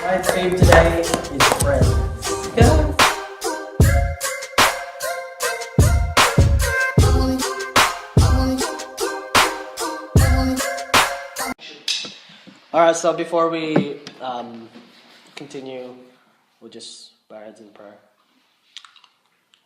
My theme today is friends. Go. Alright, so before we continue, we'll just bow our heads in prayer.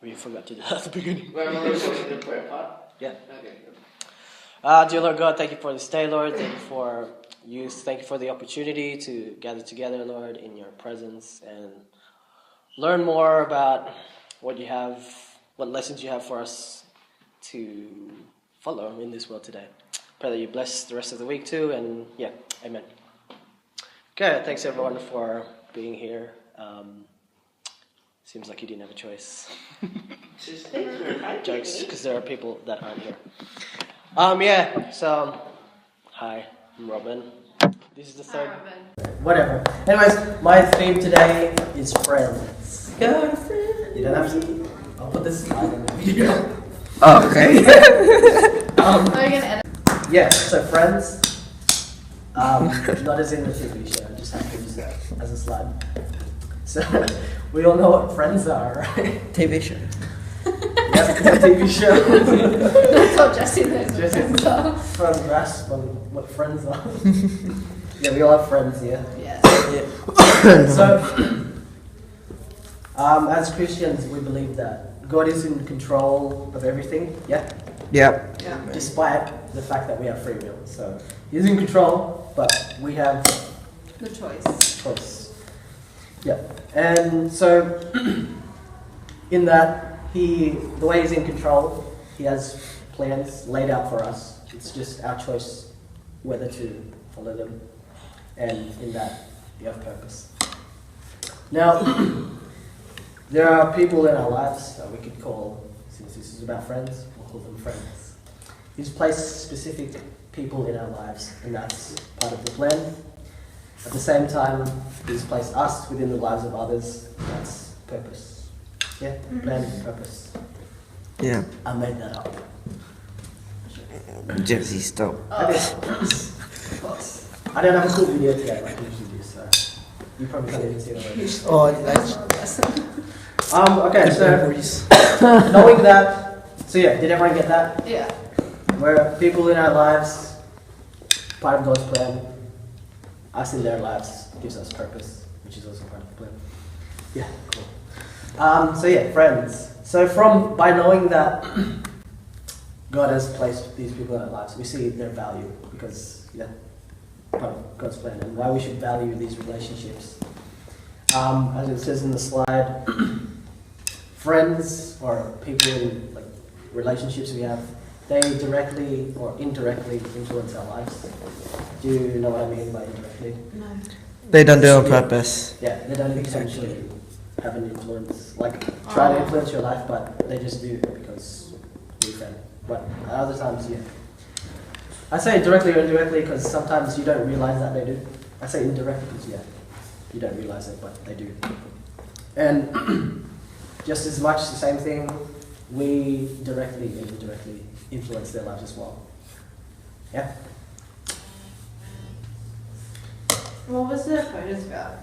We forgot to do that at the beginning. The prayer part? Yeah. Okay. Dear Lord God, thank you for this day, Lord. Thank you for youth. Thank you for the opportunity to gather together, Lord, in your presence and learn more about what lessons you have for us to follow in this world today. Pray that you bless the rest of the week too, and yeah, amen. Okay, thanks everyone for being here. Seems like you didn't have a choice. Jokes, because there are people that aren't here. So, hi, I'm Robin. This is the third. Hi, whatever. Anyways, my theme today is friends. Got a friend. You don't have to. I'll put this slide in the video. Oh, okay. Are you gonna edit? Yeah, so friends. Not as in the TV show, I just have to use that as a slide. So, we all know what friends are, right? TV show. Yeah, it's a TV show. That's all Jesse knows. Jesse trying to grasp on what friends are. Yeah, we all have friends, yeah? Yes. Yeah. So, as Christians, we believe that God is in control of everything, yeah? Yep. Yeah. Despite the fact that we have free will. So, He's in control, but we have The choice. choice. Yeah. And so, in that, the way He's in control, He has plans laid out for us. It's just our choice whether to follow them. And in that, we have purpose. Now, there are people in our lives that we could call, since this is about friends, we'll call them friends. He's placed specific people in our lives, and that's part of the plan. At the same time, He's placed us within the lives of others. That's purpose. Yeah, plan, purpose. Yeah. I made that up. Jesse, stop. I don't have a cool video today like I usually do, so you probably can't even see it already. Oh, that's Okay, so knowing that, so yeah, did everyone get that? Yeah. We're people in our lives, part of God's plan. Us in their lives gives us purpose, which is also part of the plan. Yeah, cool. So yeah, friends. So by knowing that God has placed these people in our lives, we see their value because part of God's plan and why we should value these relationships. As it says in the slide, friends or people in like relationships we have, they directly or indirectly influence our lives. Do you know what I mean by indirectly? No. They don't do it on purpose. Yeah, they don't essentially have an influence, like try to influence your life, but they just do because we're friends. But at other times, yeah. I say directly or indirectly because sometimes you don't realize that they do. I say indirectly because, yeah, you don't realize it, but they do. And just as much the same thing, we directly and indirectly influence their lives as well. Yeah? What was the photos about?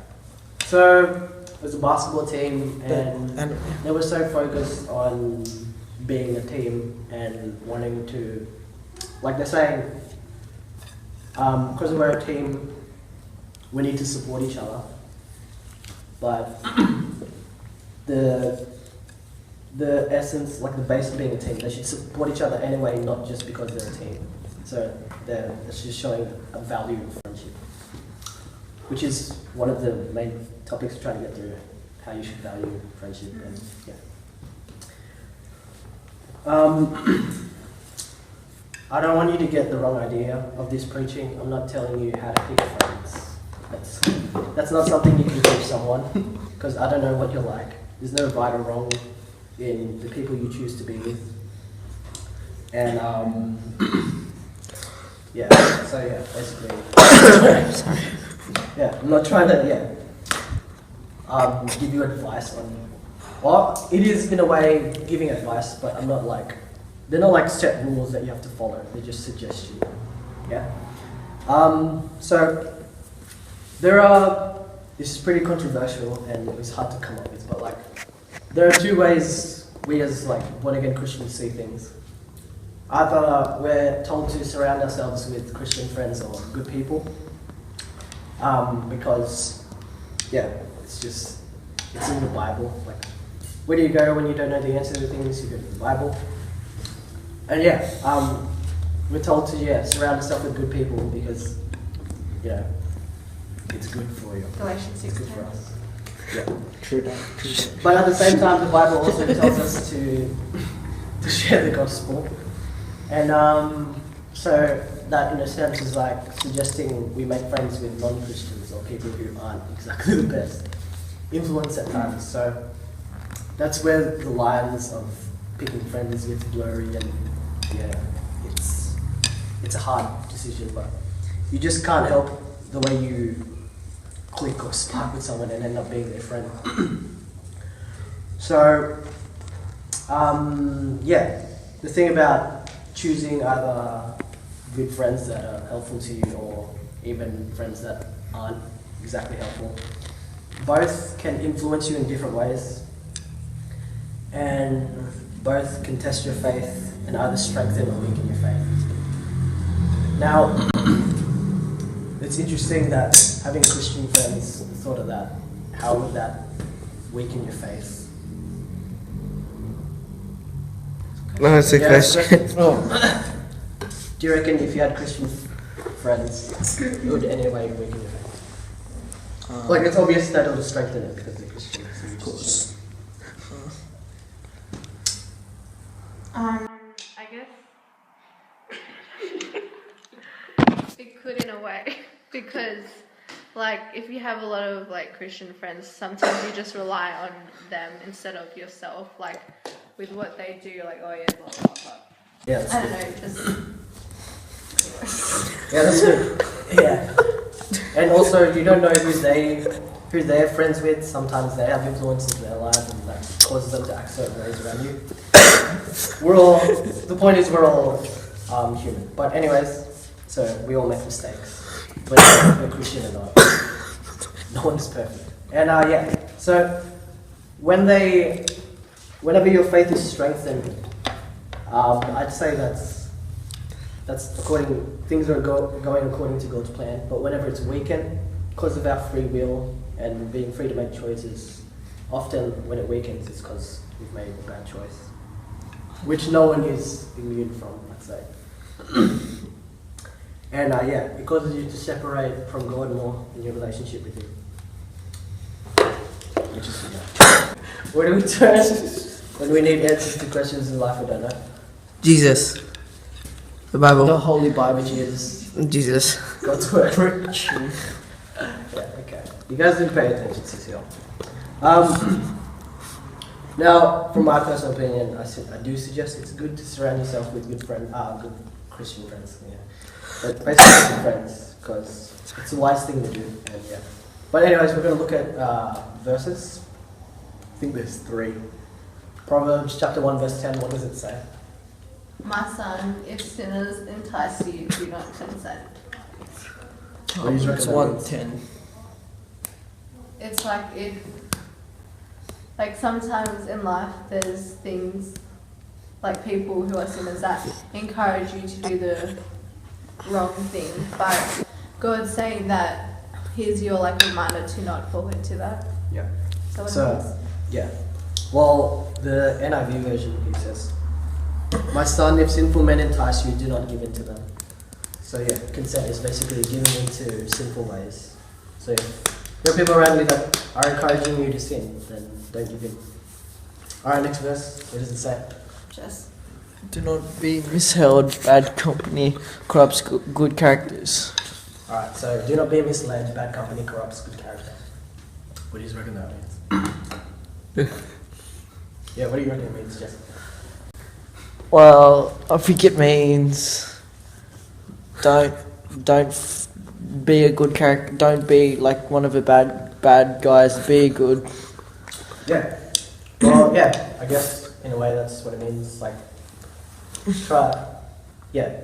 So, it was a basketball team and And they were so focused on being a team and wanting to, like they're saying, because we're a team, we need to support each other. But the essence, like the base of being a team, they should support each other anyway, not just because they're a team. So it's just showing a value of friendship, which is one of the main topics we're trying to get through, how you should value friendship and yeah. I don't want you to get the wrong idea of this preaching. I'm not telling you how to pick friends. That's not something you can teach someone, because I don't know what you're like. There's no right or wrong in the people you choose to be with. And yeah, so yeah, basically. sorry. Yeah, I'm not trying to give you advice on. Well, it is in a way giving advice, but I'm not like. They're not like set rules that you have to follow. They just suggest you. Yeah. So there are this is pretty controversial and it was hard to come up with, but like, there are two ways we as like born-again Christians see things. Either we're told to surround ourselves with Christian friends or good people, because, yeah, it's in the Bible. Like, where do you go when you don't know the answer to things? You go to the Bible. And yeah, we're told to surround yourself with good people because, you know, it's good for you. Galatians It's 6. good for us. Yeah. True that. But at the same time, the Bible also tells us to share the gospel. And so that in a sense is like suggesting we make friends with non-Christians or people who aren't exactly the best influence at times. So that's where the lines of picking friends gets blurry, and yeah, it's a hard decision, but you just can't help the way you click or spark with someone and end up being their friend. So yeah, the thing about choosing either good friends that are helpful to you or even friends that aren't exactly helpful, both can influence you in different ways, and both can test your faith and either strengthen or weaken your faith. Now, it's interesting that having Christian friends, thought of that, how would that weaken your faith? No, it's a Yeah, question. Do you reckon if you had Christian friends, it would in any way weaken your faith? Like, it's obvious that it would strengthen it because they're Christians. Of course. I guess it could in a way, because like if you have a lot of like Christian friends, sometimes you just rely on them instead of yourself. Like with what they do, you're like, oh yeah, blah blah blah. Yeah, that's I don't good. know, just Yeah, that's good. Yeah. And also, you don't know who they're friends with. Sometimes they have influences in their lives and that causes them to act certain ways around you. The point is we're all human. But anyways, so we all make mistakes. Whether we're Christian or not. No one's perfect. And yeah, so whenever your faith is strengthened, I'd say that's things are going according to God's plan. But whenever it's weakened, because of our free will and being free to make choices, often when it weakens, it's because we've made a bad choice, which no one is immune from, I'd say. And yeah, it causes you to separate from God more in your relationship with Him. Which is where do we turn when we need answers to questions in life we don't know? Jesus. The Bible. The Holy Bible, Jesus. Jesus. God's word. Yeah, okay. You guys didn't pay attention, Cecile. Now, from my personal opinion, I do suggest it's good to surround yourself with good Christian friends. Yeah, but basically good friends, because it's a wise thing to do. And yeah. But anyways, we're going to look at verses. I think there's 3. Proverbs chapter 1, verse 10. What does it say? my son, if sinners entice you, do not consent. What do you reckon It's that 110. It's like sometimes in life there's things like people who are sinners that encourage you to do the wrong thing, but God's saying that here's your like reminder to not fall into that. Yeah. So, So, yeah. Well, the NIV version, he says, "My son, if sinful men entice you, do not give in to them." So yeah, consent is basically giving into sinful ways. So if there are people around you that are encouraging you to sin, then don't give in. Alright, next verse. What does it say? just Do not be misled. Bad company corrupts good characters. Alright, so do not be misled. Bad company corrupts good character. What do you reckon that means? Yeah, what do you reckon it means, Jess? Well, I think it means don't be a good character. Don't be like one of the bad guys. Be good. Yeah. Well, yeah, I guess in a way that's what it means. Like, try. Yeah,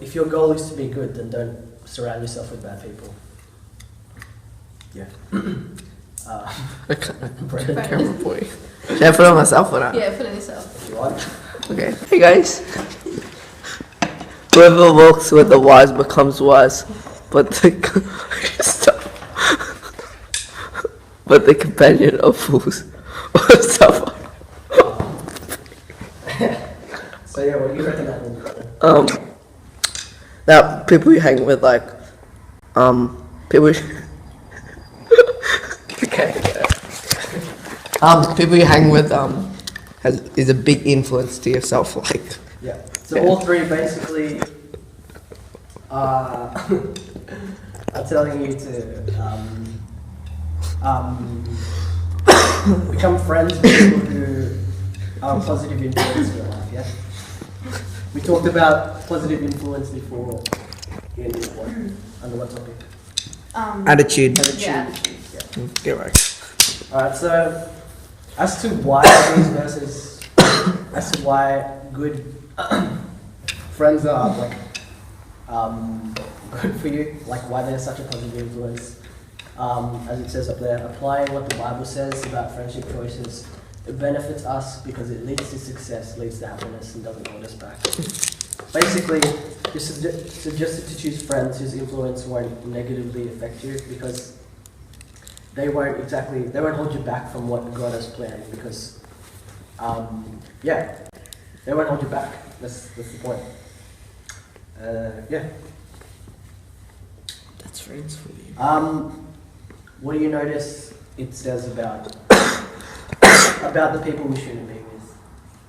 if your goal is to be good, then don't surround yourself with bad people. Yeah. Camera boy. Should I put on myself or not? Yeah, put it yourself. If you want. Okay. Hey guys. Whoever walks with the wise becomes wise, but the stop. But the companion of fools will suffer. So yeah, what do you reckon that means? That people you hang with, like, people. Okay. People you hang with, is a big influence to yourself, like. Yeah. So all three basically are telling you to become friends with people who are a positive influence in your life. Yeah. We talked about positive influence before in what? Under what topic? Attitude. Yeah. Get right. Alright, so as to why these verses, as to why good friends are like good for you, like why they're such a positive influence, as it says up there, applying what the Bible says about friendship choices, it benefits us because it leads to success, leads to happiness, and doesn't hold us back. Basically, you're suggested to choose friends whose influence won't negatively affect you because they won't hold you back from what God has planned because, they won't hold you back. That's the point. Yeah. That's friends for you. What do you notice it says about the people we shouldn't be with?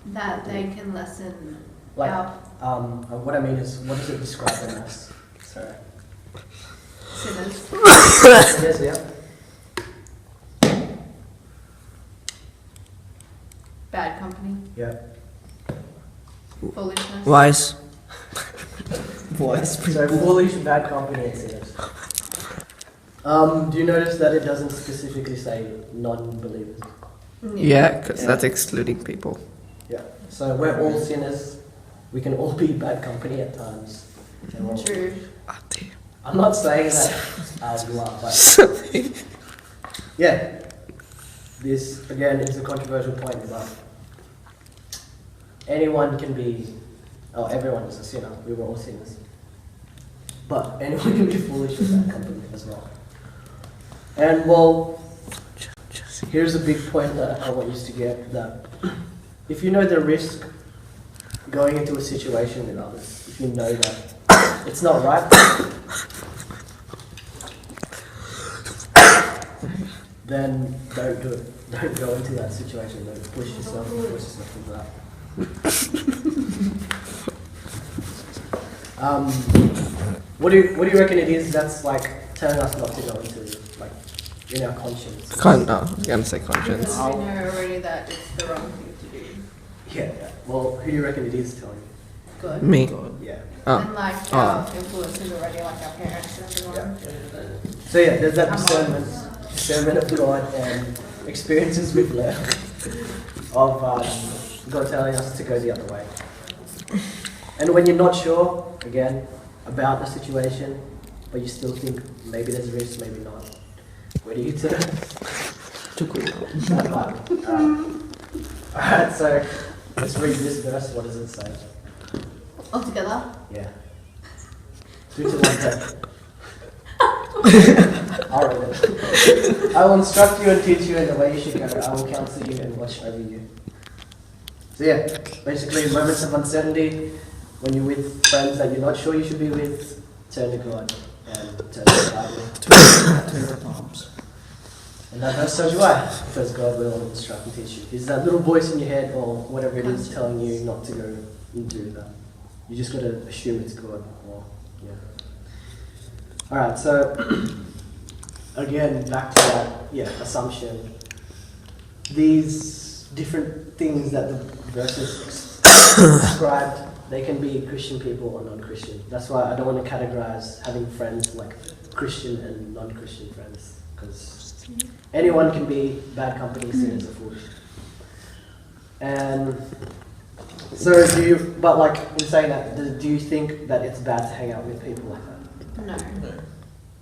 That they can lessen Like, our what I mean is, what does it describe them as? Sorry. sinners. Yes, yeah. Bad company. Yeah. Foolishness. Wise. So foolish, bad company, and sinners. Do you notice that it doesn't specifically say non-believers? Yeah, because Yeah. that's excluding people. Yeah. So we're all sinners. We can all be bad company at times. And we're all- True. I'm not saying that you are, but yeah. This again is a controversial point, but anyone can be. Oh, everyone is a sinner. We were all sinners. But anyone can be foolish with that company as well. And well, here's a big point that I want you to get, that if you know the risk going into a situation with others, if you know that it's not right, then don't do it. Don't go into that situation. Don't push yourself into that. What do you reckon it is that's like telling us not to go into, like, in our conscience? I'm gonna say conscience. Because we know already that it's the wrong thing to do. Yeah. Well, who do you reckon it is telling you? Good. Me. Yeah. Oh. And like our influences already, like our parents and everyone. So yeah, there's that discernment of God and experiences we've learned of God telling us to go the other way. And when you're not sure, again, about the situation, but you still think maybe there's a risk, maybe not, where do you turn? Alright, so let's read this verse. What does it say? All together. Yeah. 3, 2, 1, go. I'll read it. I will instruct you and teach you in the way you should go. I will counsel you and watch over you. So yeah, basically moments of uncertainty, when you're with friends that you're not sure you should be with, turn to God and turn to the Bible. Turn your palms. And that verse tells you why. Because God will instruct and teach you. Is that little voice in your head or whatever it is telling you not to go into that? You just got to assume it's God. Or, yeah. Alright, so again, back to that assumption. These different things that the verses described, they can be Christian people or non-Christian. That's why I don't want to categorize having friends like Christian and non-Christian friends, because anyone can be bad company, sinners or foolish. And so but like in saying that, do you think that it's bad to hang out with people like that? No.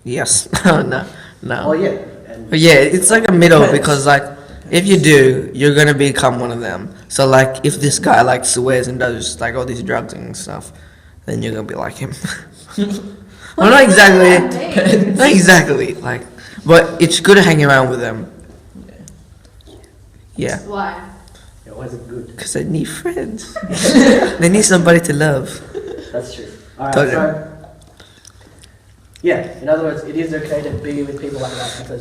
Yes. No. No. Oh yeah. And But yeah, it's like a middle because like if you do, you're gonna become one of them. So like if this guy like swears and does like all these drugs and stuff, then you're gonna be like him. Well, not exactly, not exactly. Like, but it's good to hang around with them. Yeah, Why? it wasn't good. because they need friends. They need somebody to love. That's true. Alright, Told you. so yeah, in other words, it is okay to be with people like that because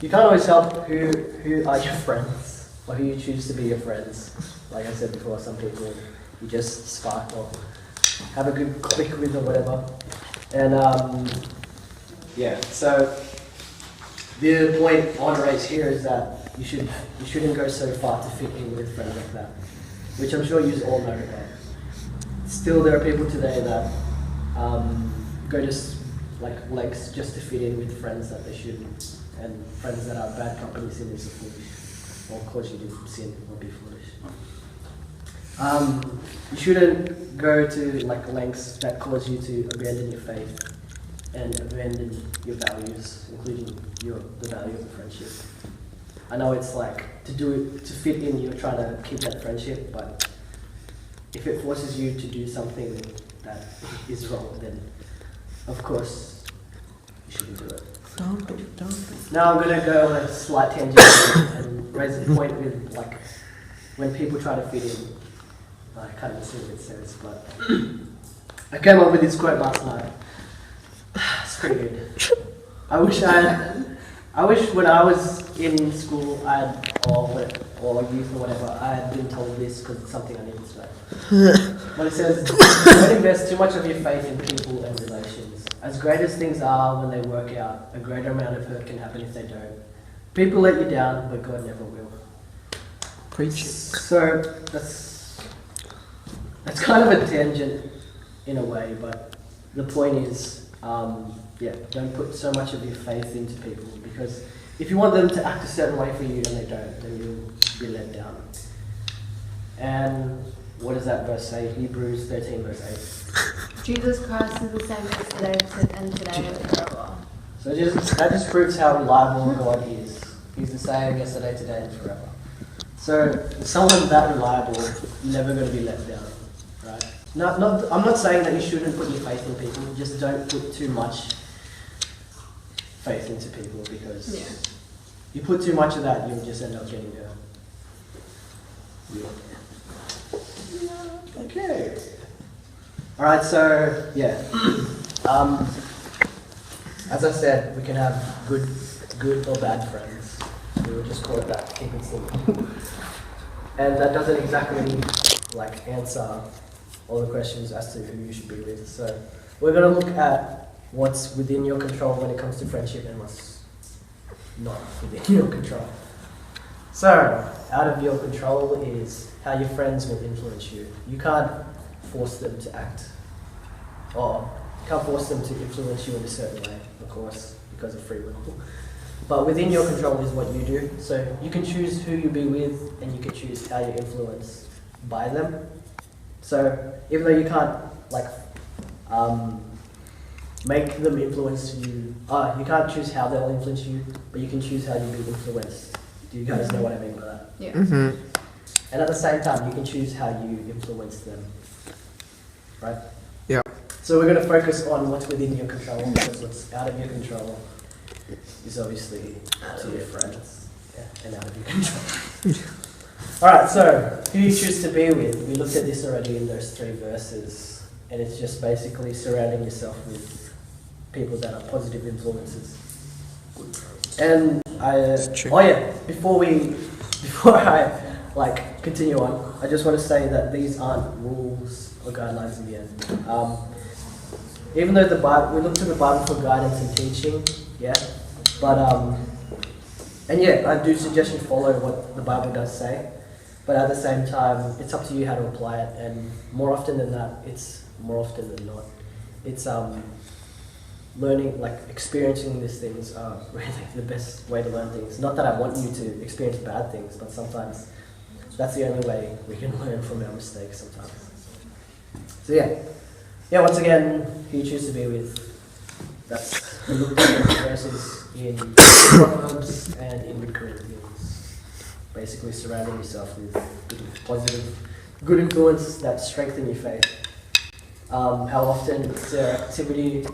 you can't always help who are your friends or who you choose to be your friends. Like I said before, some people you just spark or have a good click with or whatever. And yeah, so the point I want to raise here is that you shouldn't go so far to fit in with friends like that, which I'm sure you all know about. Still, there are people today that go to like lengths just to fit in with friends that they shouldn't, and friends that are bad company sinners are foolish, or cause you to sin or be foolish. You shouldn't go to like lengths that cause you to abandon your faith and abandon your values, including the value of the friendship. I know it's like to fit in, you're trying to keep that friendship, but if it forces you to do something that is wrong, then of course you shouldn't do it. Now I'm gonna go on a slight tangent and raise a point with like when people try to fit in. I can't even see what it says, but I came up with this quote last night. It's pretty good. I wish when I was in school or youth or whatever, I had been told this because it's something I needed to know. But it says, don't invest too much of your faith in people and relations. As great as things are when they work out, a greater amount of hurt can happen if they don't. People let you down, but God never will. Preach. So that's kind of a tangent in a way, but the point is, don't put so much of your faith into people, because if you want them to act a certain way for you and they don't, then you'll be let down. And what does that verse say? Hebrews 13 verse 8. Jesus Christ is the same yesterday and today and forever. So that just proves how reliable God is. He's the same yesterday, today, and forever. So if someone that reliable, you're never going to be let down, right? I'm not saying that you shouldn't put your faith in people. Just don't put too much faith into people, because you put too much of that, you'll just end up getting hurt. Okay. All right. So yeah. As I said, we can have good or bad friends. We will just call it that. Keep it simple. And that doesn't exactly like answer all the questions as to who you should be with. So we're going to look at what's within your control when it comes to friendship and what's not within your control. So out of your control is how your friends will influence you. You can't force them to act, or you can't force them to influence you in a certain way, of course, because of free will. But within your control is what you do. So you can choose who you be with, and you can choose how you're influenced by them. So even though you can't make them influence you, you can't choose how they'll influence you, but you can choose how you'll be influenced. Do you guys know what I mean by that? Yeah. Mm-hmm. And at the same time, you can choose how you influence them. Right? Yeah. So we're going to focus on what's within your control, because what's out of your control is obviously to your friends. Yeah, and out of your control. Alright, so who you choose to be with. We looked at this already in those 3 verses, and it's just basically surrounding yourself with people that are positive influences. And before I continue on, I just want to say that these aren't rules or guidelines in the end. Even though we look to the Bible for guidance and teaching, but I do suggest you follow what the Bible does say, but at the same time, it's up to you how to apply it, and more often than not, it's learning, experiencing these things are really the best way to learn things. Not that I want you to experience bad things, but sometimes that's the only way we can learn from our mistakes sometimes. So once again, who you choose to be with. That's we looked at those verses in Proverbs and in Corinthians. Basically, surrounding yourself with positive, good influence that strengthen your faith. How often is there activity?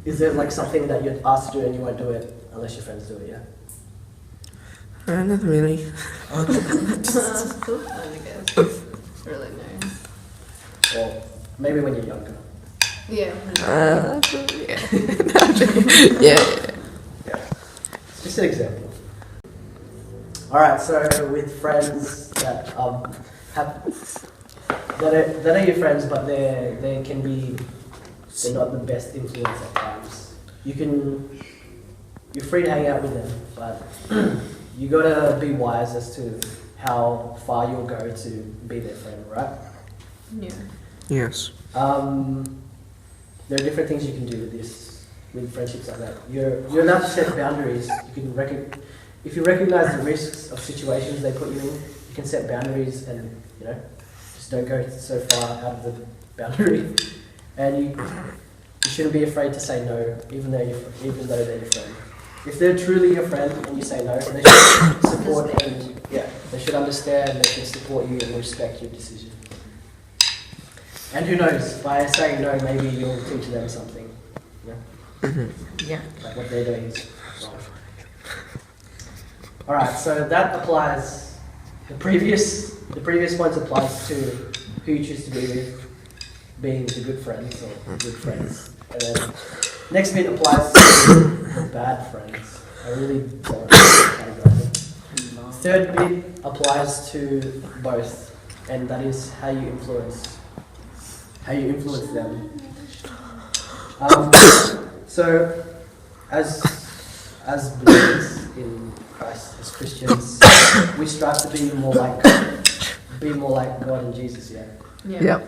Is there like something that you're asked to do and you won't do it unless your friends do it? Yeah. Not really. Still fun, I guess. Really no. Or maybe when you're younger. Yeah. Yeah. Yeah. It's just an example. Alright, so with friends that that are your friends, but they can be, they're not the best influence at times. You're free to hang out with them, but you gotta be wise as to how far you'll go to be their friend, right? Yeah. Yes. There are different things you can do with friendships like that. You're allowed to set boundaries. You can if you recognize the risks of situations they put you in, you can set boundaries and just don't go so far out of the boundary. And you shouldn't be afraid to say no, even though they're your friend. If they're truly your friend and you say no, they should support and they should understand. They should support you and respect your decision. And who knows, by saying no, maybe you'll teach them something. Yeah. Like what they're doing is wrong. Alright, so that applies, the previous points applies to who you choose to be with, being the good friends or good friends. And then next bit applies to the bad friends. I really don't categorize them. Third bit applies to both, and that is how you influence them. So, as believers in Christ, as Christians, we strive to be more like God and Jesus. Yeah. Yeah.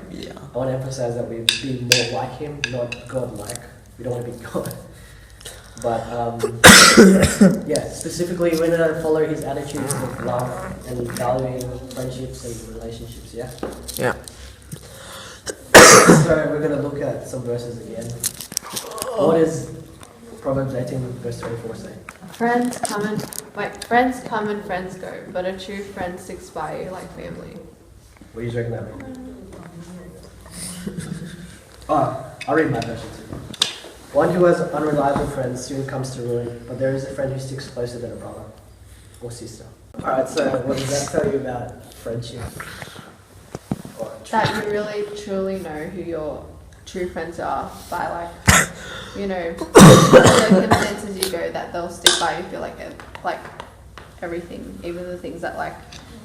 I want to emphasize that we be more like Him, not God-like. We don't want to be God. But specifically, we're going to follow His attitudes of love and valuing friendships and relationships. Yeah. Yeah. So we're going to look at some verses again. What does Proverbs 18 verse 24 say? Friends come and friends go, but a true friend sticks by you like family. What do you reckon that means? I'll read my version too. One who has unreliable friends soon comes to ruin, but there is a friend who sticks closer than a brother or sister. Alright, so what does that tell you about friendship? That you really truly know who your true friends are by the circumstances you go, that they'll stick by you for like everything, even the things that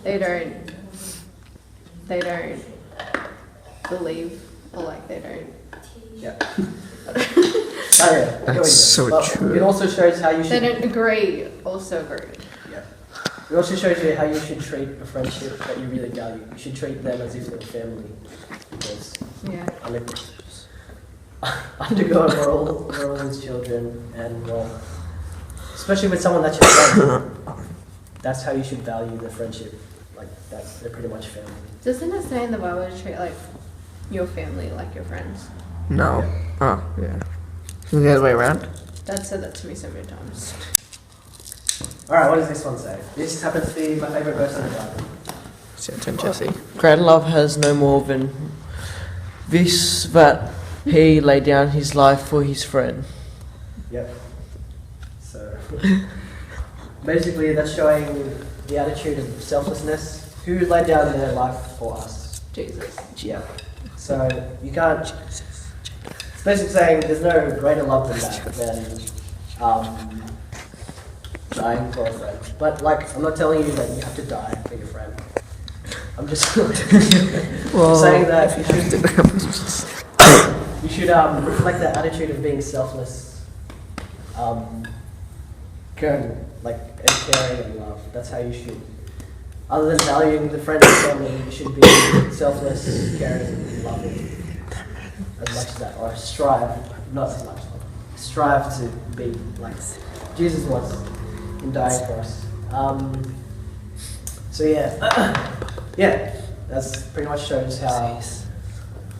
they don't believe or they don't. Yeah. That's so but true. It also shows how you should. They don't agree. Also agree. Yeah. It also shows you how you should treat a friendship that you really value. You should treat them as if they're family, because under God we're all His children, and especially with someone that's your friend, that's how you should value the friendship. They're pretty much family. Doesn't it say in the Bible to treat your family like your friends? No. Oh, yeah. The other way around? Dad said that to me so many times. Alright, what does this one say? This happens to be my favourite verse in the Bible. Sit down, Jesse. Great love has no more than this, that he laid down his life for his friend. Yep. So, basically that's showing the attitude of selflessness. Who laid down their life for us? Jesus. Yeah. So, you can't... It's basically saying there's no greater love than that, than dying for a friend. But, I'm not telling you that you have to die for your friend. I'm just saying that you should reflect that attitude of being selfless, caring and love. That's how you should. Other than valuing the friends and family, you should be selfless, caring, and loving as much as that, or not as much. Strive to be like Jesus was in dying for us. So that's pretty much shows how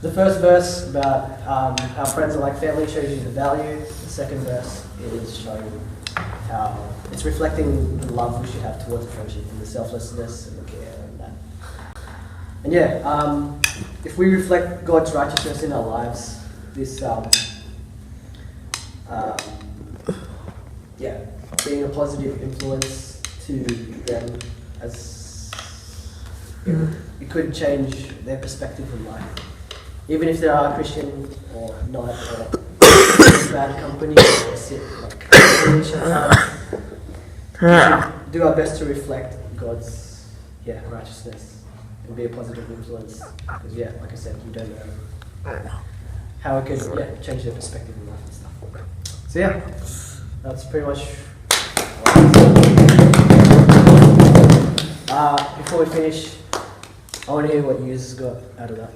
The first verse about how friends are like family shows you the value. The second verse is showing how it's reflecting the love we should have towards a friendship and the selflessness and the care and that. And yeah, if we reflect God's righteousness in our lives, this being a positive influence to them, as it could change their perspective in life. Even if they are Christian or not, or bad company, or sit like each other, we should do our best to reflect God's righteousness and be a positive influence. Because like I said, you don't know how it could change their perspective in life and stuff. So that's pretty much. Before we finish, I want to hear what you got out of that.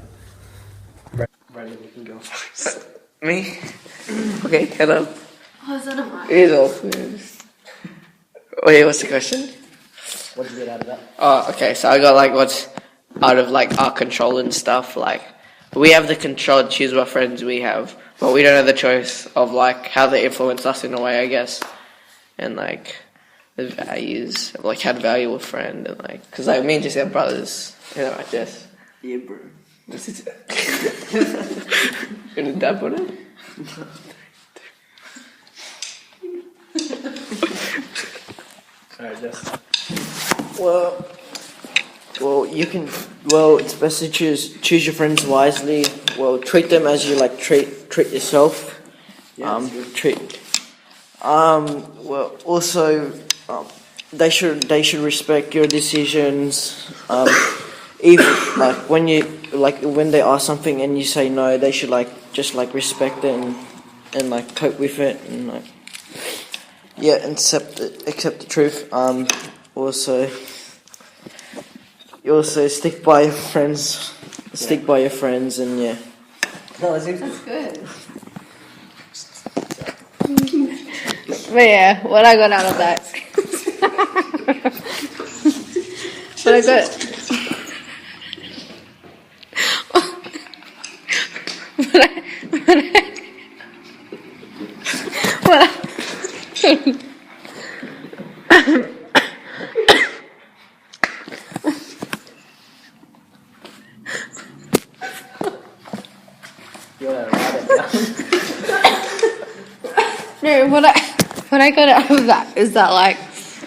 Brandon, you can go first. Me? Okay, hello. Oh, is that a mic? It is off. Wait, what's the question? What did you get out of that? Oh, okay, so I got like what's out of like our control and stuff. Like, we have the control to choose what friends we have, but we don't have the choice of like how they influence us in a way, I guess. And like the values, of, like how to value a friend, and like, cause like me and Jesse are brothers, I guess. Yeah, bro. This is gonna dab on it. Alright, Jess. Well, you can. Well, it's best to choose your friends wisely. Well, treat them as you like treat yourself. Treat. Well, also, they should respect your decisions. Even like when they ask something and you say no, they should just respect it and like cope with it and like accept the truth. Also stick by your friends. Stick by your friends and No, That's good. But yeah, what I got out of that. what I got. No, what I got out of that is that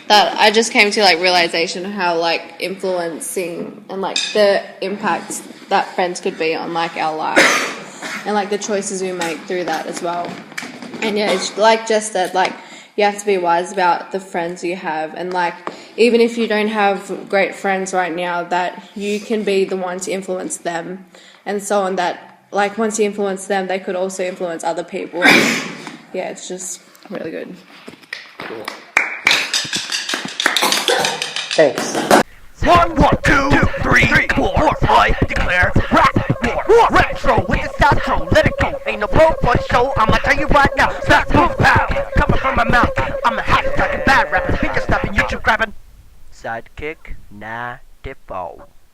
that I just came to realization of how influencing and the impact that friends could be on our life and the choices we make through that as well. And yeah, it's like Jess said, you have to be wise about the friends you have, and even if you don't have great friends right now, that you can be the one to influence them, and so on. That once you influence them, they could also influence other people. Yeah, it's just really good. Cool. Thanks. 1, 2, 3, 4, I declare rap war. Retro with the outro, let it go. Ain't no pro for show. I'ma tell you right now. Slap, boom, pow. Coming from my mouth. I'm a hot talking bad rapper. Finger snapping, YouTube grabbing. Sidekick 94.